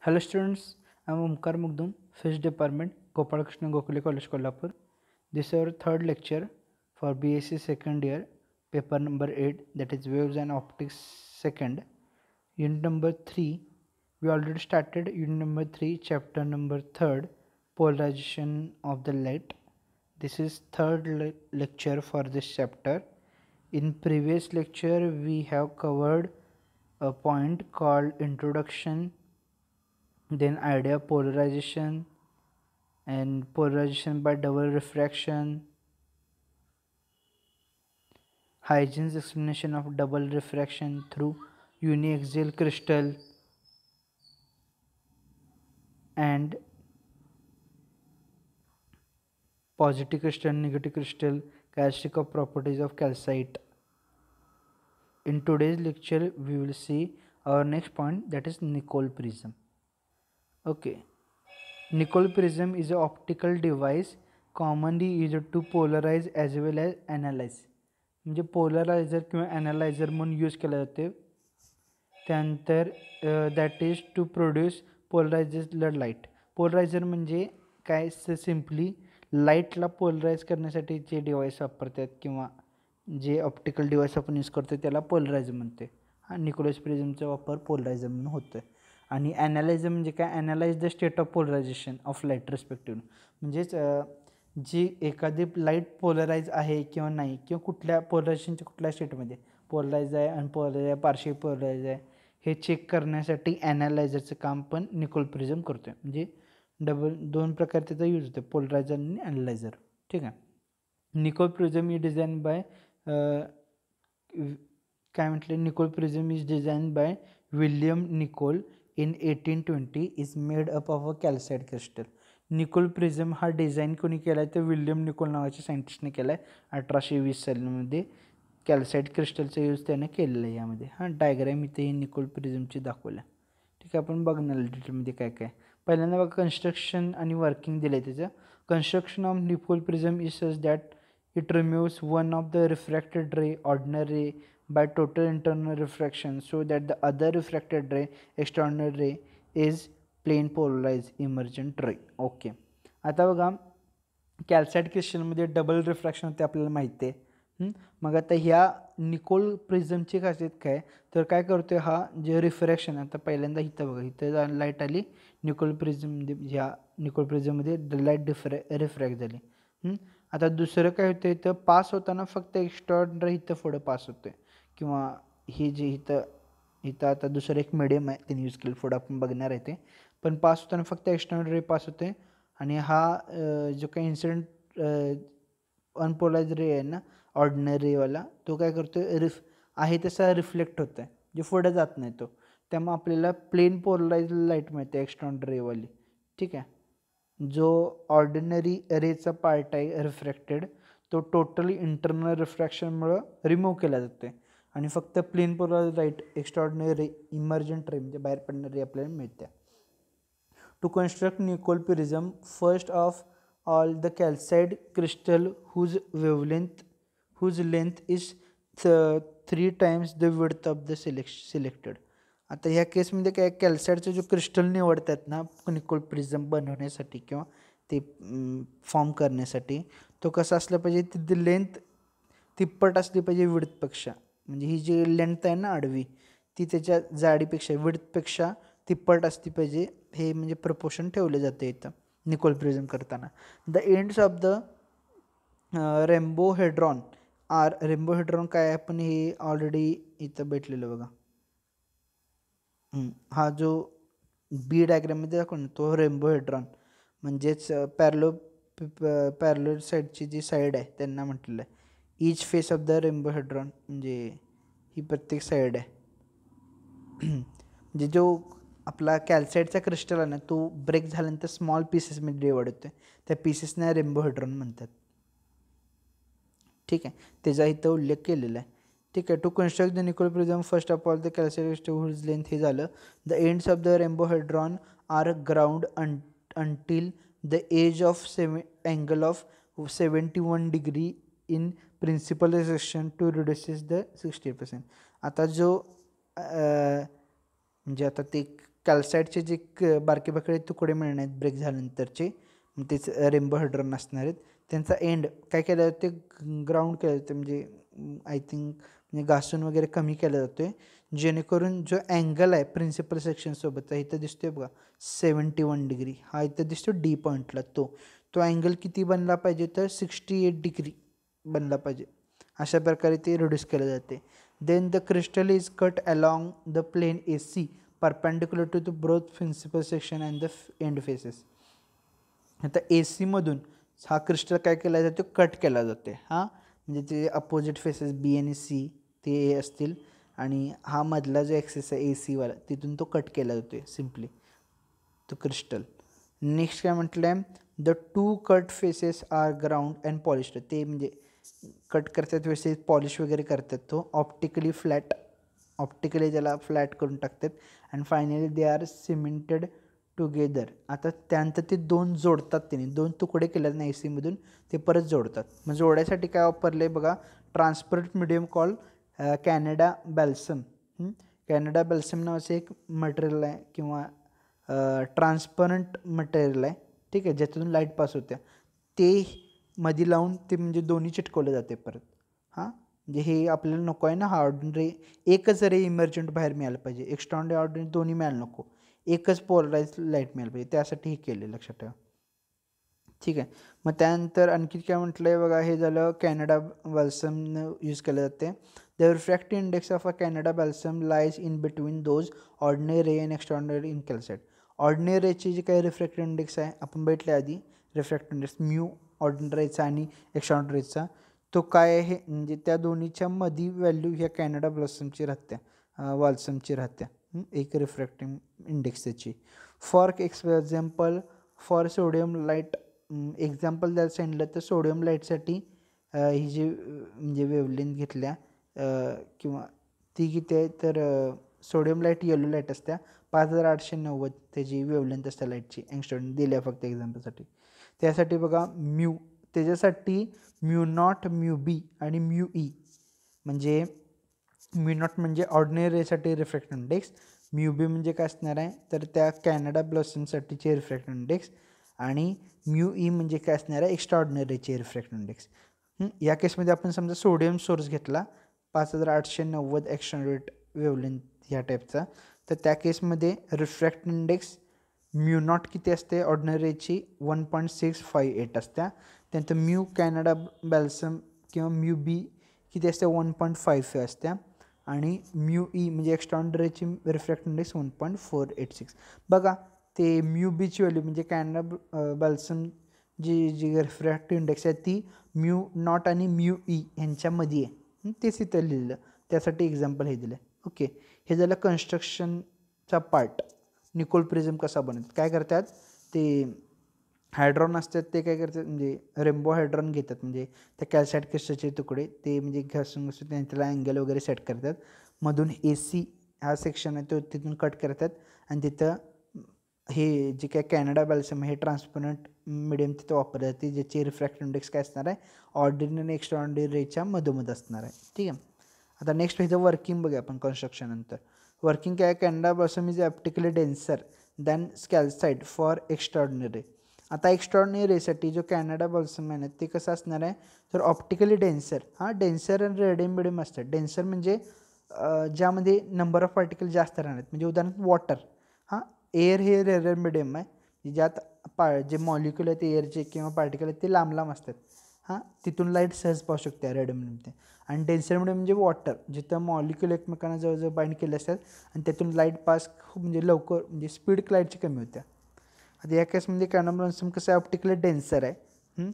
Hello students, I am Omkar Mugdum, Fish Department, Gopalakrishna Gokhale College, Kolhapur. This is our third lecture for BSc second year, paper number 8, that is Waves and Optics second. Unit number 3, we already started unit number 3, chapter number 3rd, Polarization of the Light. This is third lecture for this chapter. In previous lecture, we have covered a point called Introduction, then idea of polarization and polarization by double refraction, Huygens explanation of double refraction through uniaxial crystal, and positive crystal, negative crystal, characteristic of properties of calcite. In today's lecture we will see our next point, that is Nicol prism. Okay, Nicol prism is an optical device commonly used to polarize as well as analyze. म्हणजे पोलरायझर किंवा analyser म्हणून use केला जाते. त्यानंतर that is to produce polarised light. Polariser म्हणजे काय, simply लाईटला polarise करण्यासाठी जे डिव्हाइस वापरतात किंवा जे ऑप्टिकल डिव्हाइस आपण यूज करतो त्याला पोलरायझर म्हणते. हा निकोलस प्रिझमचा वापर पोलरायझर म्हणून होतो. आणि ॲनालायझर म्हणजे काय, analyse the state of polarisation of light respective. म्हणजेच जी एखादी लाईट पोलराइज आहे किंवा नाही, किंवा कुठल्या पोलरायझेशनच्या कुठल्या स्टेटमध्ये पोलराइज आहे, अनपोलराइज आहे, पार्शियल पोलराइज आहे, हे चेक करण्यासाठी ॲनालायझरचं काम पण निकोल प्रिझम करतो आहे. म्हणजे दोन प्रकार त्याचा यूज होतो, पोलरायझर आणि ॲनालायझर. ठीक आहे. Nicol prism is design by काय म्हटले, Nicol prism is design by William Nicol in 1820 is made up of a calcite crystal. Nicol prism हा डिझाईन कोणी केला आहे तर विल्यम निकोल नावाच्या सायंटिस्टने केला आहे 1820 सालामध्ये. कॅल्साईट क्रिस्टलचा यूज त्याने केलेला आहे यामध्ये. हा डायग्राम इथे ही निकोल प्रिझमची दाखवला. ठीक आहे, आपण बघणार डिटेलमध्ये काय काय. पहिल्यांदा बघा कन्स्ट्रक्शन आणि वर्किंग दिलं आहे त्याचं. Construction of Nicol prism is such that it removes one of the refracted ray, ordinary ray, by total internal refraction, so that the other refracted ray, external ray, is plane polarized emergent ray. Okay, आता बघा कॅल्साईट क्रिस्टलमध्ये double refraction होते आपल्याला माहिती आहे. मग आता ह्या Nicole प्रिझमची खासियत काय, तर काय करतोय हा जे रिफ्रॅक्शन, आता पहिल्यांदा इथं बघा इथं लाईट आली निकोल प्रिझममध्ये, ह्या निकोल प्रिझममध्ये लाईट रिफ्रॅक्ट झाली. आता दुसरं काय होतं, इथं पास होताना फक्त एक्स्ट्रॉर्डनरी इथं पुढं पास होतं, किंवा ही जी इथं आता दुसरं एक मीडियम आहे त्यांनी यूज केलं, पुढं आपण बघणार आहे ते. पण पास होताना फक्त एक्स्टर्नल रे पास होते. आणि हा जो काही इन्सिडेंट अनपोलाइज रे आहे ना, ऑर्डिनरी रेवाला, तो काय करतो आहे तसा रिफ्लेक्ट होत आहे, जे पुढे जात नाही तो. त्यामुळे आपल्याला प्लेन पोलराइज लाईट मिळते एक्स्टर्नल रेवाली. ठीक आहे. जो ऑर्डिनरी रेचा पार्ट आहे रिफ्रॅक्टेड, तो टोटली इंटरनल रिफ्रॅक्शनमुळं रिमूव्ह केला जातो आणि फक्त plane polarise light extraordinary ray, emergent ray म्हणजे बाहेर पडणारी रे आपल्याला मिळते. To construct Nicol prism, first of all the calcite crystal whose length is 3 times the width of the selected. आता ह्या केसमध्ये काय, कॅल्साईडचं जो क्रिस्टल निवडतात ना निकोल प्रिझम बनवण्यासाठी किंवा ते फॉर्म करण्यासाठी, तो कसा असला पाहिजे, तिथे लेंथ तिप्पट असली पाहिजे विड्थपेक्षा. म्हणजे ही जी लेंथ आहे ना आडवी, ती त्याच्या जाडीपेक्षा विड्थपेक्षा तिप्पट असली पाहिजे. हे म्हणजे प्रपोर्शन ठेवले जाते इथं निकोल प्रिझम करताना. द एंड्स ऑफ द रेम्बोहेड्रॉन रेम्बोहेड्रॉन काय, आपण हे ऑलरेडी इथं भेटलेलं बघा. हा जो बी डायग्राममध्ये दाखवतो ना, तो रेम्बोहेड्रॉन म्हणजेच पॅरलो साईडची जी साईड आहे त्यांना म्हटलेलं आहे. ईच फेस ऑफ द रेम्बोहेड्रॉन म्हणजे ही प्रत्येक साईड आहे. म्हणजे जो आपला कॅल्साईडचा क्रिस्टल आहे ना, तो ब्रेक झाल्यानंतर स्मॉल पीसेसमध्ये डिवाइड होतो, त्या पीसेसना रेम्बोहेड्रॉन म्हणतात. ठीक आहे, त्याचा इथं उल्लेख केलेला आहे. ठीक आहे. To construct the Nicol prism, first of all the calcite whose length हे झालं. The ends of the rhombohedron are ground until the edge of angle of 71 degree in principal section to reduces the 60%. आता जो म्हणजे आता ते कॅल्साईटचे जे बारके बारके तुकडे मिळणार आहेत ब्रेक झाल्यानंतरचे, तेच रेनबो हायड्रॉन असणार आहेत. त्यांचा एंड काय केलं जाते, ग्राउंड केलं जातं, म्हणजे आय थिंक म्हणजे घासून वगैरे कमी केला जातो आहे, जेणेकरून जो अँगल आहे प्रिन्सिपल सेक्शनसोबतचा इथं दिसतोय बघा 71 डिग्री, हा इथं दिसतो डी पॉईंटला, तो अँगल किती बनला पाहिजे तर 68 डिग्री बनला पाहिजे. अशा प्रकारे ते रिड्यूस केलं जाते. Then the crystal is cut along the plane AC perpendicular to the both principal section and the end faces. आता AC मधून हा क्रिस्टल काय केला जातो, कट केला जाते. म्हणजे ते अपोजिट फेसेस B आणि C ते असतील, आणि हा मधला जो ॲक्सिस आहे AC वाला तिथून तो कट केला जातो सिम्पली तो क्रिस्टल. नेक्स्ट काय म्हटलं आहे, the 2 cut faces are ground and polished. ते म्हणजे कट करतात वेळेस पॉलिश वगैरे करतात, तो ऑप्टिकली त्याला फ्लॅट करून टाकतात. And finally they are cemented together. आता त्यानंतर ते दोन जोडतात, त्याने 2 तुकडे केले ना AC मधून, ते परत जोडतात. मग जोडायसाठी काय वापरले बघा, transparent medium call Canada balsam. Canada balsam नावाचं एक मटेरियल आहे किंवा ट्रान्सपरंट मटेरियल आहे, ठीक आहे, ज्यातून लाईट पास होत्या. ते मध्ये लावून ते म्हणजे दोन्ही चिटकवलं जाते परत. म्हणजे हे आपल्याला नको आहे ना, हा ऑर्डिनरी एकच रे इमर्जंट बाहेर मिळालं पाहिजे, एक्स्ट्रा ऑर्डिनरी दोन्ही मिळायला नको, एकच पोलराइज लाईट मिळालं पाहिजे, त्यासाठी हे केले, लक्षात ठेवा. ठीक आहे. मग त्यानंतर आणखी काय म्हटलं आहे बघा, हे झालं कॅनडा बॅल्समनं यूज केलं जाते. The refractive index of a Canada balsam lies in between those ordinary ray and extraordinary in calcite. Ordinary रेची जी काही रिफ्रॅक्टिव्ह इंडेक्स आहे आपण भेटले आधी, रिफ्रॅक्टिव्ह इंडेक्स म्यू ऑर्डिनरी रेचा आणि एक्स्ट्राऑर्डिनरी रेचा, तो काय आहे म्हणजे त्या दोन्हीच्या मध्ये व्हॅल्यू ह्या कॅनडा बॅल्समची राहत्या, बॅल्समची राहत्या, एक रिफ्रॅक्टिव्ह इंडेक्स त्याची. For example for sodium light, example द्यायला सांगितलं तर सोडियम लाईटसाठी ही जी म्हणजे वेवलेंथ घेतल्या किंवा ती किती आहे तर सोडियम लाईट येलो लाईट असत्या 5890 त्याची वेवलेंथ असते लाईटची, यंगस्टरने दिल्या फक्त एक्झाम्पलसाठी. त्यासाठी बघा म्यू, त्याच्यासाठी म्यू नॉट, म्यू बी आणि म्यू ई. म्हणजे म्यू नॉट म्हणजे ऑर्डिनरी रेसाठी रिफ्रॅक्टिव्ह इंडेक्स, म्यू बी म्हणजे काय असणार आहे तर त्या कॅनडा ब्लॉसमसाठीचे रिफ्रॅक्टिव्ह इंडेक्स, आणि म्यू ई म्हणजे काय असणार आहे एक्स्ट्रा ऑर्डिनरीचे रिफ्रॅक्टिव्ह इंडेक्स. या केसमध्ये आपण समजा सोडियम सोर्स घेतला 5890 एक्स्ट्रा वेवलेंथ ह्या टाईपचा, तर त्या केसमध्ये रिफ्रॅक्टिव्ह इंडेक्स म्यू नॉट किती असते ऑर्डिनरीची 1.658 असत्या. त्यानंतर म्यू कॅनडा बॅल्सम किंवा म्यू बी किती असते 1.55 असत्या, आणि म्यू ई म्हणजे एक्स्ट्रा ऑर्डिनरीची रिफ्रॅक्टिव्ह इंडेक्स 1.486. बघा ते म्यू बीची व्हॅल्यू म्हणजे कॅनडा बॅल्सम जी रिफ्रॅक्टिव्ह इंडेक्स आहे ती म्यू नॉट आणि म्यू ई ह्यांच्यामध्ये आहे, तेच इथं लिहिलं, त्यासाठी एक्झाम्पल हे दिलं. ओके, हे झालं कन्स्ट्रक्शनचा पार्ट. निकोल प्रिझम कसा बनवतात, काय करतात ते हायड्रॉन असतात ते काय करतात म्हणजे रेनबो हायड्रॉन घेतात, म्हणजे त्या कॅल्साईट क्रिस्टलचे तुकडे ते म्हणजे घासून त्याला अँगल वगैरे सेट करतात, मधून AC हा सेक्शन आहे तो तिथून कट करतात, आणि तिथं हे जे काय कॅनडा बॅल्सम हे ट्रान्सपरंट मिडियम तिथं वापरले जाते, ज्याची रिफ्रॅक्टिव्ह इंडेक्स काय असणार आहे ऑर्डिनरी आणि एक्स्ट्रा ऑर्डिनरी रेच्या मधोमध असणार आहे. ठीक आहे. आता नेक्स्ट ह्याचं वर्किंग बघूया आपण कन्स्ट्रक्शन नंतर. वर्किंग काय, Canada balsam is optically denser than calcite for extraordinary. आता एक्स्ट्रा ऑर्डिनरी रेसाठी जो कॅनडा बॅल्सम आहे ते कसं असणार आहे तर ऑप्टिकली डेन्सर. डेन्सर आणि रेडियम मिडियम असतात. डेन्सर म्हणजे ज्यामध्ये नंबर ऑफ पार्टिकल जास्त राहणार, म्हणजे उदाहरणार्थ वॉटर. एअर हे रेअर मिडियम आहे, ज्यात जे मॉलिक्युल आहेत एअरचे किंवा पार्टिकल आहेत ते लांब लांब असतात, तिथून लाईट सहज पाहू शकते रेडियम मिडियममध्ये. आणि डेन्सर मिडियम म्हणजे वॉटर, जिथं मॉलिक्युल एकमेकांना जवळजवळ बाइंड केले असतात आणि त्यातून लाईट पास खूप म्हणजे लवकर, म्हणजे स्पीड लाईटची कमी होत्या. आता या केसमध्ये कॅनडा बॅल्सम कसं आहे ऑप्टिकली डेन्सर आहे,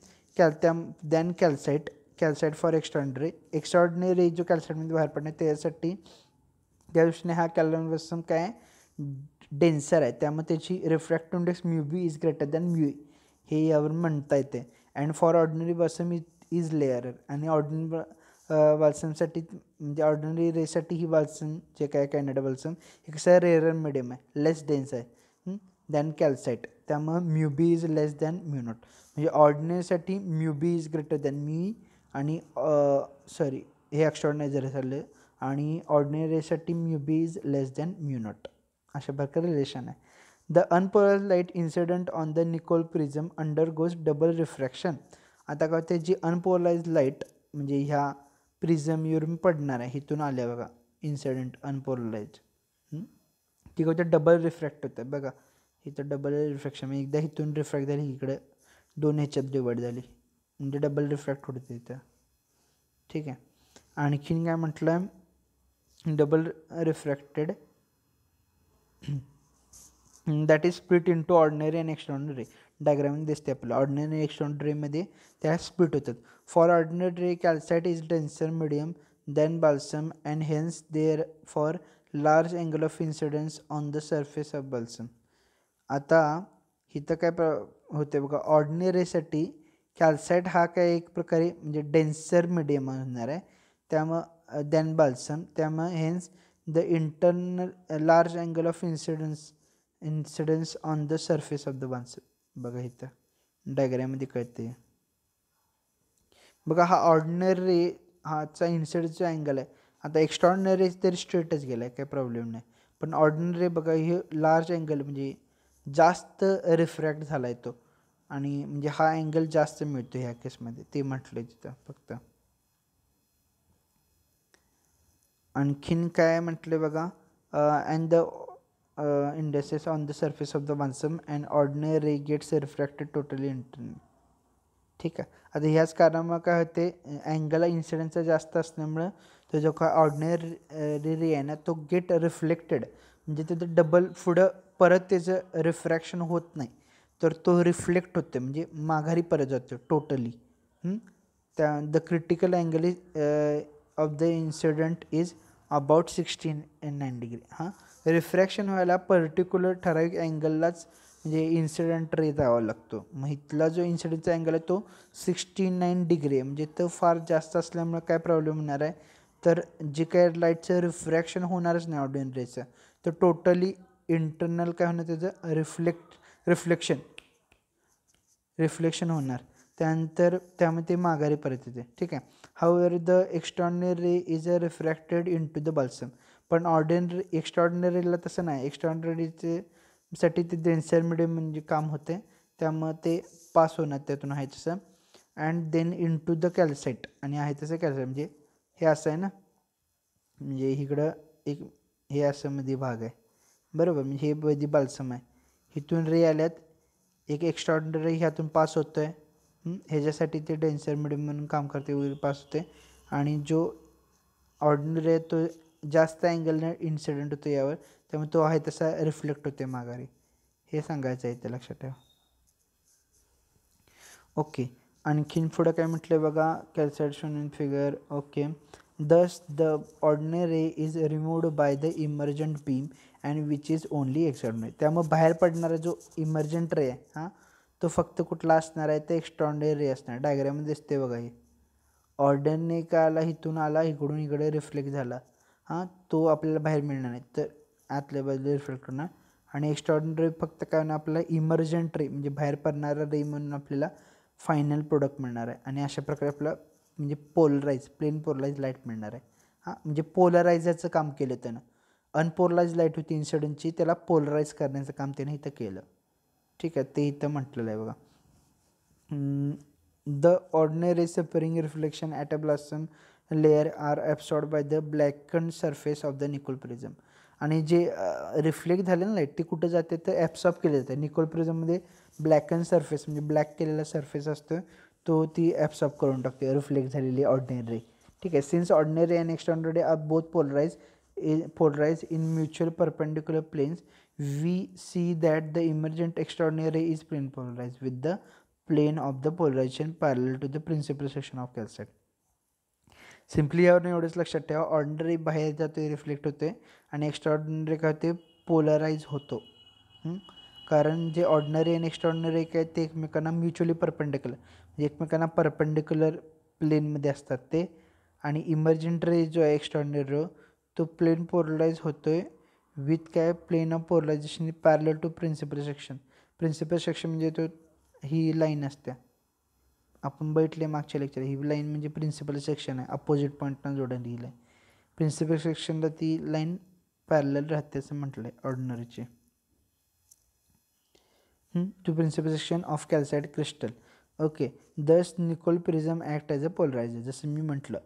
than calcite for extra ordinary जो कॅल्साईटमध्ये बाहेर पडणार त्यासाठी त्या दृष्टीने हा कॅनडा बॅल्सम काय डेन्सर आहे, त्यामुळे त्याची refractive index mu B is greater than mu E हे यावरून म्हणता येते. And for ordinary balsam is layer, आणि ऑर्डिनरी बॅल्समसाठी म्हणजे ऑर्डिनरी रेसाठी ही बॅल्सम जे काय कॅनडा बॅल्सम हे कसं आहे रेअर मिडियम आहे, लेस डेन्स आहे दॅन कॅल्साईट, त्यामुळं mu B is less than mu naught. म्हणजे ऑर्डिनरीसाठी mu B is greater than mu, आणि हे एक्स्ट्रा ऑर्डिनरी जर झालं, आणि ऑर्डिनरी रेसाठी mu B is less than mu naught. अशा प्रकारे रिलेशन आहे. The unpolarised light incident on the Nicol prism undergoes double refraction. आता काय होते, जी अनपोलराइज लाईट म्हणजे ह्या प्रिझमवरून पडणार आहे, इथून आल्या बघा इन्सिडेंट अनपोलराइज, ती होते डबल रिफ्रॅक्ट होतं बघा. इथं डबल रिफ्रॅक्शन म्हणजे एकदा इथून रिफ्रॅक्ट झाली, इकडे दोन ह्याच्यात डिवाईड झाली, म्हणजे डबल रिफ्रॅक्ट होते तिथं. ठीक आहे. आणखीन काय म्हटलं, double refracted that is split into ordinary and extraordinary. Diagram दिसते आपल्याला, ऑर्डिनरी आणि एक्स्ट्रॉर्डिनरीमध्ये त्या स्प्लिट होतात. For ordinary calcite is denser medium than balsam and hence therefore large angle of incidence on the surface of balsam. आता इथं काय होते बघा, ऑर्डिनरीसाठी कॅल्साइट हा काय एक प्रकारे म्हणजे डेन्सर मिडियम होणार आहे, त्यामुळं दॅन बाल्सम, त्यामुळे hence the internal large angle of incidence on the surface of the balsam. बघा इथं डायग्राममध्ये कळते बघा, हा ऑर्डिनरी हाचा इन्सिडन्सचा अँगल आहे. आता एक्स्ट्रॉर्डिनरी तरी स्ट्रेटच गेला आहे, काही प्रॉब्लेम नाही, पण ऑर्डिनरी बघा हे लार्ज अँगल म्हणजे जास्त रिफ्रॅक्ट झाला आहे तो, आणि म्हणजे हा अँगल जास्त मिळतो ह्या केसमध्ये, ते म्हटलं तिथं फक्त. आणखीन काय म्हटलं बघा, and the indices on the surface of the balsam and ordinary gets refracted totally internal. ठीक आहे. आता ह्याच कारणामुळे काय होते, अँगल इन्सिडेंटचा जास्त असल्यामुळं तो जो काय ऑर्डिनरी रे आहे ना, तो गेट रिफ्लेक्टेड म्हणजे तिथं डबल पुढं परत त्याचं रिफ्रॅक्शन होत नाही, तर तो रिफ्लेक्ट होते म्हणजे माघारी परत जातो टोटली. त्या the critical angle is of the incident is about 16.9 degree. Refraction व्हायला पर्टिक्युलर ठराविक अँगललाच म्हणजे इन्सिडेंट रे जावा लागतो. मग इथला जो इन्सिडेंटचा अँगल आहे तो 69 डिग्री आहे, म्हणजे तो फार जास्त असल्यामुळे काय प्रॉब्लेम होणार आहे, तर जे काय लाईटचं रिफ्रॅक्शन होणारच नाही ऑर्डिनरीचं, तर टोटली इंटरनल काय होणार त्याचं रिफ्लेक्शन होणार, त्यानंतर त्यामध्ये ते माघारी परत येते. ठीक आहे. However the extraordinary is a refracted into the balsam. पण एक्स्ट्रॉर्डिनरीला तसं नाही, एक्स्ट्रॉर्डिनरीचे साठी ते डेन्सर मिडियम म्हणजे काम होते, त्यामुळे ते पास होणार त्यातून आहे तसं. And then into the calcite, आणि आहे तसं कॅल्साईट म्हणजे हे असं आहे ना, म्हणजे इकडं एक हे असं मध्ये भाग आहे बरोबर, म्हणजे हे मध्ये बाल्सम आहे, इथून रे आल्यात, एक एक्स्ट्रॉर्डिनरी ह्यातून पास होतो आहे, ह्याच्यासाठी ते डेन्सर मिडियम म्हणून काम करते वगैरे पास होते, आणि जो ऑर्डिनरी आहे तो जास्त अँगलने इन्सिडेंट होतो यावर, त्यामुळे तो आहे तसा रिफ्लेक्ट होते माघारी, हे सांगायचं आहे ते लक्षात ठेवा. ओके. आणखीन पुढं काय म्हटलं बघा, calcite shown in figure. Okay. Thus the ordinary is removed by the emergent beam and which is only extraordinary. त्यामुळे बाहेर पडणारा जो इमर्जंट रे आहे तो फक्त कुठला असणार आहे, तर एक्स्ट्रॉर्डिनरी रे असणार. डायग्राममध्ये दिसते बघा, हे ऑर्डिनरी काय आला, इथून आला, इकडून इकडे रिफ्लेक्ट झाला, तो आपल्याला बाहेर मिळणार नाही, तर आतल्या बाजूला रिफ्लेक्ट होणार. आणि एक्स्ट्रॉर्डिनरी फक्त काय होणार आपल्याला, इमर्जंट रे म्हणजे बाहेर पडणारा रे म्हणून आपल्याला फायनल प्रोडक्ट मिळणार आहे. आणि अशा प्रकारे आपला म्हणजे प्लेन पोलराइज लाईट मिळणार आहे. म्हणजे पोलरायझरचं काम केलं त्यानं. अनपोलराइज लाईट होती इन्सिडेंटची, त्याला पोलराइज करण्याचं काम त्याने इथं केलं. ठीक आहे, ते इथं म्हटलेलं आहे बघा. The ordinary suffering reflection at a balsam layer are absorb by the blackened surface of the Nicol prism. आणि जे रिफ्लेक्ट झाले ना लाईट, ते कुठं जाते तर ॲब्सॉर्ब केले जाते. निकोल प्रिझममध्ये ब्लॅकन सरफेस म्हणजे ब्लॅक केलेला सरफेस असतो, तो ती ॲब्सॉर्ब करून टाकते रिफ्लेक्ट झालेली ऑर्डिनरी. ठीक आहे. Since ordinary and extraordinary are both polarise in mutual perpendicular planes, we see that the emergent extraordinary is plane polarized with the plane of the polarization parallel to the principal section of calcite. Simply यावरून एवढंच लक्षात ठेवा, ordinary बाहेर जातो reflect होते, आणि extraordinary काय होते पोलराइज होतो. कारण जे ऑर्डिनरी आणि एक्स्ट्राऑर्डिनरी काय ते एकमेकांना म्युच्युअली परपेंडिक्युलर म्हणजे एकमेकांना परपेंडिक्युलर प्लेनमध्ये असतात ते. आणि इमर्जंट रे जो आहे एक्स्ट्राऑर्डिनरी तो प्लेन पोलराइज होतो आहे विथ काय plane of polarisation parallel to principal section. Principal section म्हणजे तो ही लाईन असते, आपण बैठले मागच्या लेक्चर, ही लाईन म्हणजे प्रिन्सिपल सेक्शन आहे, अपोजिट पॉईंटनं जोडून लिहिलं आहे. प्रिन्सिपल सेक्शनला ती लाईन पॅरलल राहते असं म्हटलं आहे ऑर्डिनरीचे. To principal section of calcite crystal. Okay, thus Nicol prism act as a polariser. जसं मी म्हटलं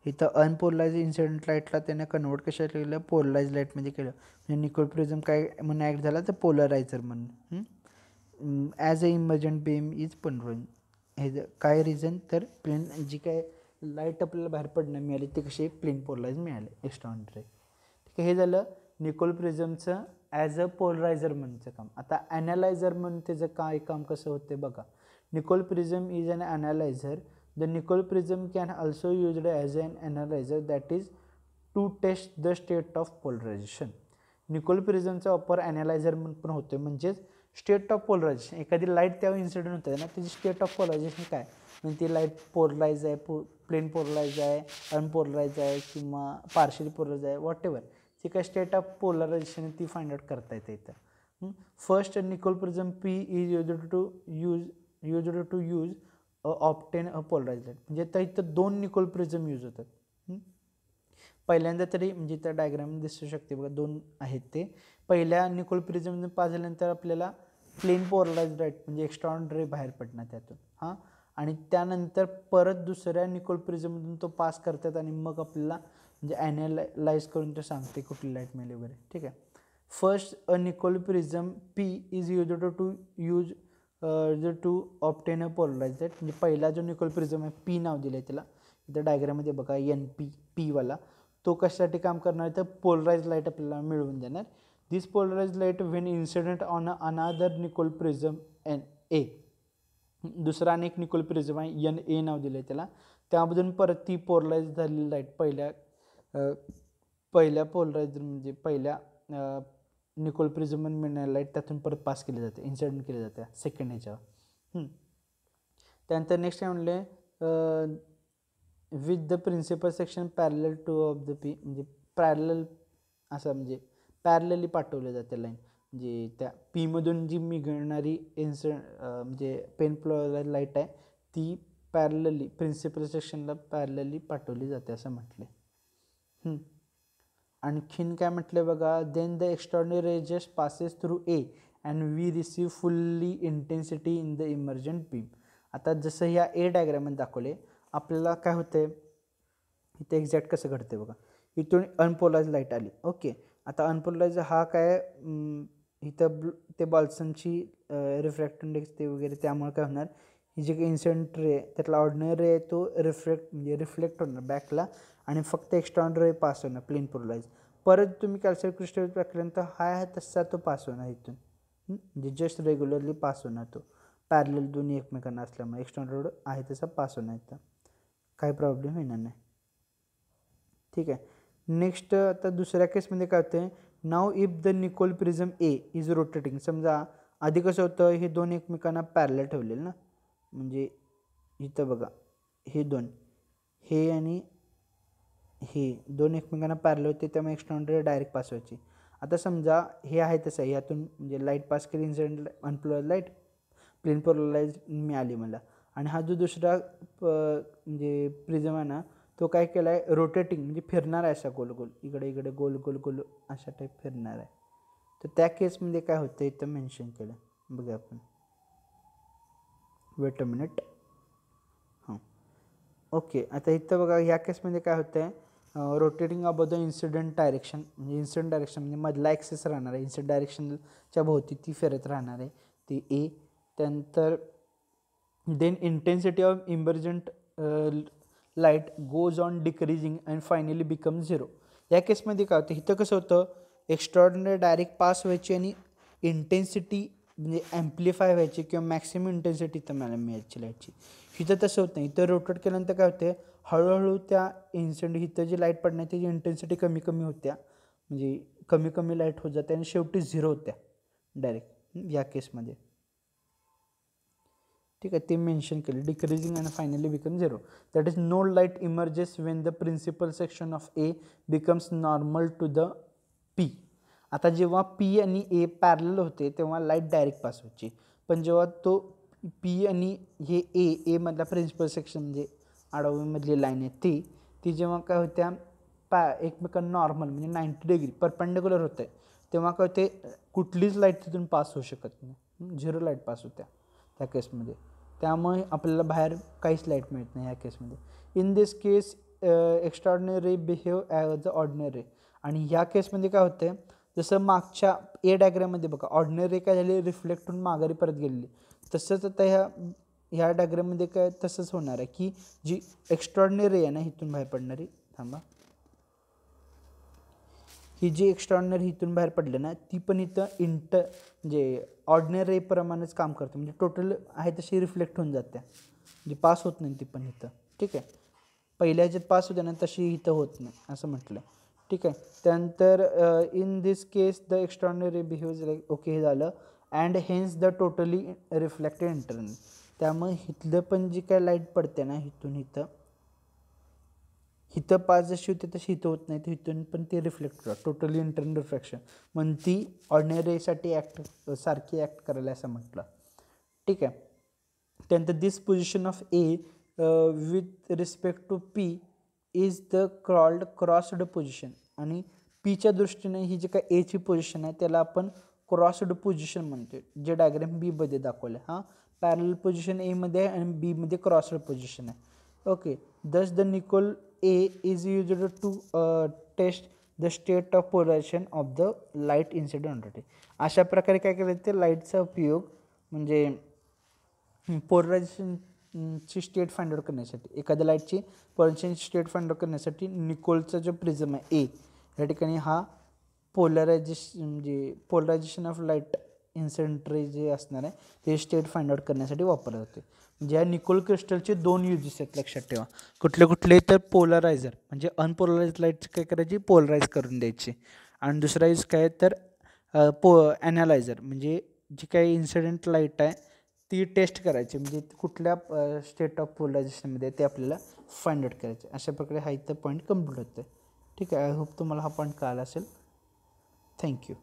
इथं अनपोलराइज इन्सिडेंट लाईटला त्याने कन्वर्ट कशात केलं, पोलराइज लाईटमध्ये केलं. म्हणजे निकोल प्रिझम काय म्हणून ॲक्ट झाला तर पोलरायझर म्हणून. As a emergent beam is polarise. हे काय रिझन तर प्लेन जी काय लाईट आपल्याला बाहेर पडणं मिळाली ते कसे प्लेन पोलराइज मिळाले एक्स्ट्राऑर्डिनरी. ठीक आहे, हे झालं निकोल प्रिझमचं ॲज अ पोलरायझर म्हणूनचं काम. आता ॲनालायझर म्हणून त्याचं काय काम कसं होते बघा. Nicol prism is an analyser. The Nicol prism can also used as an analyser that is to test the state of polarisation. Nicol प्रिझमचा वापर ॲनालायझर म्हणून पण होतो, म्हणजेच स्टेट ऑफ पोलरायझेशन. एखादी लाईट त्यावर इन्सिडेंट होते ना, त्याची स्टेट ऑफ पोलरायझेशन काय, म्हणजे ती लाईट पोलराइज आहे, प्लेन पोलराइज आहे, अनपोलराइज आहे किंवा पार्शियल पोलराइज आहे, वॉट एव्हर ती काय स्टेट ऑफ पोलरायझेशन ती फाइंड आउट करता येते इथं. First Nicol prism P is used to use obtain a polarise light. म्हणजे तर इथं दोन निकोल प्रिझम यूज होतात. पहिल्यांदा तरी म्हणजे त्या डायग्राम दिसू शकते बघा, दोन आहेत ते. पहिल्या निकोल प्रिझम पास झाल्यानंतर आपल्याला प्लेन पोलराइज लाईट म्हणजे एक्स्ट्राऑर्डिनरी बाहेर पडणार त्यातून. आणि त्यानंतर परत दुसऱ्या निकोल प्रिझममधून तो पास करतात आणि मग आपल्याला म्हणजे ॲनालाइज करून ते सांगते कुठली लाईट मिळेल वगैरे. ठीक आहे. First a Nicol prism P is use to obtain a polarise light. म्हणजे पहिला जो निकोल प्रिझम आहे पी नाव दिलं आहे त्याला, इथं डायग्राममध्ये बघा NP तो कशासाठी काम करणार तर पोलराइज लाईट आपल्याला मिळवून देणार. This polarise light when incident on another Nicol prism NA. दुसरा अनेक निकोल प्रिझम आहे NA नाव दिलं आहे त्याला, त्यामधून परत ती पोलराइज झालेली लाईट पहिल्या पोलराइज म्हणजे पहिल्या निकोल प्रिझम मिळणारी लाईट त्यातून परत पास केली जाते, इन्सिडेंट केली जाते सेकंड ह्याच्यावर. त्यानंतर नेक्स्ट आहे म्हणले with the principal section parallel to of the P. म्हणजे पॅरलल असं म्हणजे पॅरलली पाठवले जाते लाईन. म्हणजे त्या पीमधून जी निघणारी म्हणजे पेन पोलराइज लाईट आहे ती पॅरलली प्रिन्सिपल सेक्शनला पॅरलली पाठवली जाते असं म्हटले. आणखीन काय म्हटले बघा, then the extraordinary ray just passes through A and we receive fully intensity in the emergent beam. आता जसं ह्या A डायग्राममध्ये दाखवले आपल्याला काय होते इथे एक्झॅक्ट कसं घडते बघा. इथून अनपोलराइज लाईट आली. ओके, आता अनपोलराइज हा काय इथं ते बॉल्सनची रिफ्रॅक्ट इंडेक्स ते वगैरे, त्यामुळे काय होणार ही जी काही इन्सिडेंट रे त्यातला ऑर्डिनरी रे तो रिफ्लेक्ट होणार बॅकला आणि फक्त एक्स्ट्राऑर्डिनरी पास होणार प्लेन पोलराइज. परत तुम्ही कॅल्साइट क्रिस्टल टाकल्यानंतर हा तसा तो पास होणार इथून, म्हणजे जस्ट रेग्युलरली पास होणार तो पॅरलल दोन्ही एकमेकांना असल्यामुळे एक्स्ट्राऑर्डिनरी आहे तसा पास होणार इथं, काही प्रॉब्लेम येणार नाही. ठीक आहे. नेक्स्ट आता दुसऱ्या केसमध्ये काय होतं, now if the Nicol prism A is rotating. समजा आधी कसं होतं हे दोन एकमेकांना पॅरलल ठेवलेलं ना, म्हणजे इथं बघा हे दोन, हे आणि हे दोन एकमेकांना पॅरलल होते त्यामुळे एक्स्ट्राऑर्डिनरी डायरेक्ट पास व्हायची. आता समजा हे आहे तसं यातून म्हणजे लाईट पास केली, incident unpolarise light plane polarise मिळाली मला. आणि हा जो दुसरा म्हणजे प्रिझम आहे ना तो काय केला आहे रोटेटिंग म्हणजे फिरणार आहे असा गोल गोल, इकडे इकडे गोल गोल गोल अशा टाईप फिरणार आहे. तर त्या केसमध्ये काय होतं इथं मेन्शन केलं बघा आपण. Weight a minute. ओके, आता इथं बघा ह्या केसमध्ये काय होतं आहे rotating about the incident direction. म्हणजे इन्सिडेंट डायरेक्शन म्हणजे मधला ॲक्सेस राहणार आहे इन्सिडेंट डायरेक्शनच्या भोवती ती फिरत राहणार आहे ती A. त्यानंतर then intensity of emergent light goes on decreasing and finally become 0. या केसमध्ये काय होतं इथं कसं होतं एक्स्ट्राऑर्डिनरी डायरेक्ट पास व्हायची आणि इंटेन्सिटी म्हणजे ॲम्प्लिफाय व्हायची किंवा मॅक्सिमम इंटेन्सिटी इथं मला मिळायची लाईटची. इथं तसं होत नाही. इथं रोटेट केल्यानंतर काय होते हळूहळू त्या इन्सिडेंट इथं जी लाईट पडणार त्याची इंटेन्सिटी कमी कमी होत्या, म्हणजे कमी कमी लाईट होत जाते आणि शेवटी 0 होत्या डायरेक्ट या केसमध्ये. ठीक आहे, ते मेन्शन केले decreasing and finally become 0. That is no light emerges when the principal section of A becomes normal to the P. आता जेव्हा P आणि A पॅरलल होते तेव्हा लाईट डायरेक्ट पास व्हायची, पण जेव्हा तो P आणि हे A मधला प्रिन्सिपल सेक्शन म्हणजे आडवमधली लाईन आहे ती जेव्हा काय होत्या एकमेकांना नॉर्मल म्हणजे 90 डिग्री परपेंडिक्युलर होतं आहे, तेव्हा काय ते कुठलीच लाईट तिथून पास होऊ शकत नाही, 0 लाईट पास होत्या त्या केसमध्ये. त्यामुळे आपल्याला बाहेर काहीच लाईट मिळत नाही ह्या केसमध्ये. In this case extraordinary behave as a ordinary. आणि ह्या केसमध्ये काय होतं आहे, जसं मागच्या ए डायग्राममध्ये बघा ऑर्डिनरी काय झाली, रिफ्लेक्ट होऊन माघारी परत गेलेली, तसंच आता ह्या डायग्राममध्ये काय तसंच होणार आहे की जी एक्स्ट्राऑर्डिनरी आहे ना इथून बाहेर पडणारी, थांबा, ही जी एक्स्ट्राऑर्डिनरी इथून बाहेर पडली ना ती पण इथं म्हणजे ऑर्डिनरी प्रमाणेच काम करते, म्हणजे टोटल आहे तशी रिफ्लेक्ट होऊन जाते, म्हणजे पास होत नाही ती पण इथं. ठीक आहे, पहिल्या ह्याच्यात पास होते ना तशी इथं होत नाही असं म्हटलं. ठीक आहे, त्यानंतर in this case the extraordinary behaves like, okay हे झालं. And hence the totally reflected internal. त्यामुळे इथलं पण जी काय लाईट पडते ना इथून इथं पास जशी होते तशी इथं होत नाही, तर इथून पण ते रिफ्लेक्ट होतात, टोटली इंटरनल रिफ्लेक्शन. मग ती ऑर्डिनरीसाठी सारखी ॲक्ट करायला असं म्हटलं. ठीक आहे, त्यानंतर this position of A with respect to P is the crossed position. आणि पीच्या दृष्टीने ही जी काय एची पोझिशन आहे त्याला आपण क्रॉस्ड पोझिशन म्हणतो, जे डायग्राम बीमध्ये दाखवलं. हां, पॅरल पोझिशन एमध्ये आहे आणि बीमध्ये क्रॉस्ड पोझिशन आहे. Okay, thus the Nicol A is used to test the state of polarisation of the light incident on the. अशा प्रकारे काय केलं ते लाईटचा उपयोग म्हणजे पोलरायझेशनची स्टेट फाइंड आउट करण्यासाठी, एखाद्या लाईटची पोलरायझेशनची स्टेट फाइंड आउट करण्यासाठी निकोलचा जो प्रिझम आहे ए या ठिकाणी हा polarisation of light incident ray जे असणार आहे ते स्टेट फाइंड आउट करण्यासाठी वापरले जाते. म्हणजे या निकोल क्रिस्टलचे 2 युजेस आहेत लक्षात ठेवा. कुठले तर पोलरायझर म्हणजे अनपोलराइज लाईट काय करायची, पोलराइज करून द्यायची. आणि दुसरा यूज काय तर ॲनालायझर म्हणजे जी काही इन्सिडेंट लाईट आहे ती टेस्ट करायची, म्हणजे कुठल्या स्टेट ऑफ पोलरायझेशनमध्ये ते आपल्याला फाइंड आउट करायचे. अशा प्रकारे हा इथं पॉईंट कम्प्लीट होतं. ठीक आहे, आय होप तुम्हाला हा पॉईंट कळाला असेल. थँक्यू.